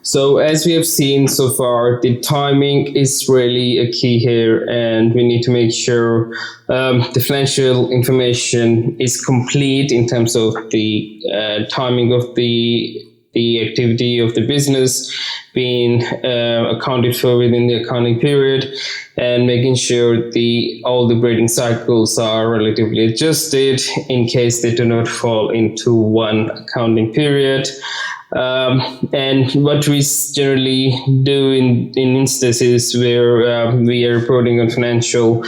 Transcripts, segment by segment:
So as we have seen so far, the timing is really a key here, and we need to make sure the financial information is complete in terms of the timing of the activity of the business being accounted for within the accounting period, and making sure all the grading cycles are relatively adjusted in case they do not fall into one accounting period. And what we generally do in instances where we are reporting on financial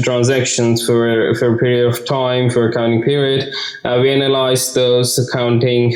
transactions for a period of time, for accounting period, we analyze those accounting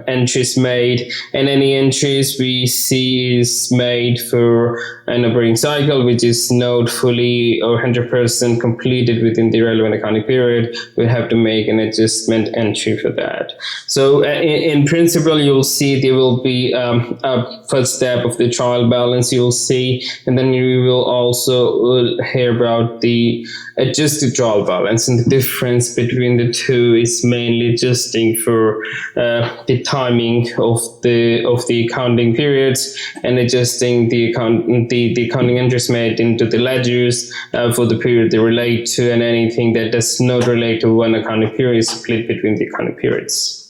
entries made, and any entries we see is made for an operating cycle which is not fully or 100% completed within the relevant accounting period. We have to make an adjustment entry for that. So in principle, you'll see there will be a first step of the trial balance you'll see, and then you will also hear about the adjusted trial balance, and the difference between the two is mainly adjusting for the timing of the accounting periods, and adjusting the accounting entries made into the ledgers for the period they relate to, and anything that does not relate to one accounting period is split between the accounting periods.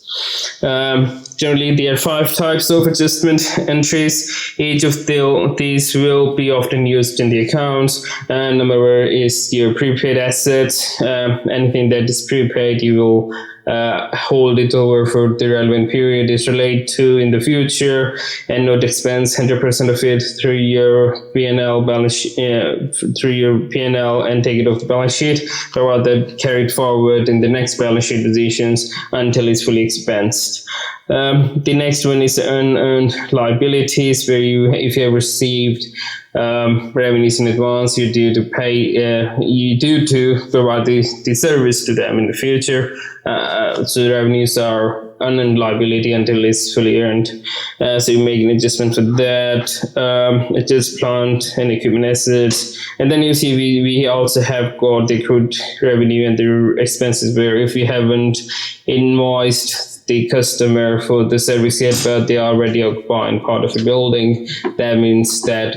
Generally, there are 5 types of adjustment entries. Each of these will be often used in the accounts. Number 1 is your prepaid assets. Anything that is prepaid, you will hold it over for the relevant period is related to in the future, and not expense 100% of it through your P&L balance through your P&L and take it off the balance sheet, but rather carry it forward in the next balance sheet positions until it's fully expensed. The next one is unearned liabilities, where if you have received revenues in advance, you due to provide the service to them in the future. So the revenues are unearned liability until it's fully earned. So you make an adjustment for that. Adjust plant and equipment assets. And then you see we also have got the accrued revenue and the expenses, where if we haven't invoiced the customer for the service yet, but they are already occupying part of the building, that means that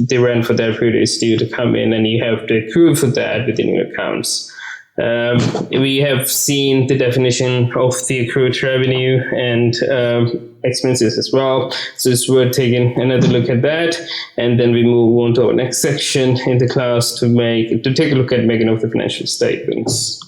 the rent for that period is due to come in, and you have to accrue for that within your accounts. We have seen the definition of the accrued revenue and expenses as well, so it's worth taking another look at that, and then we move on to our next section in the class to take a look at making of the financial statements.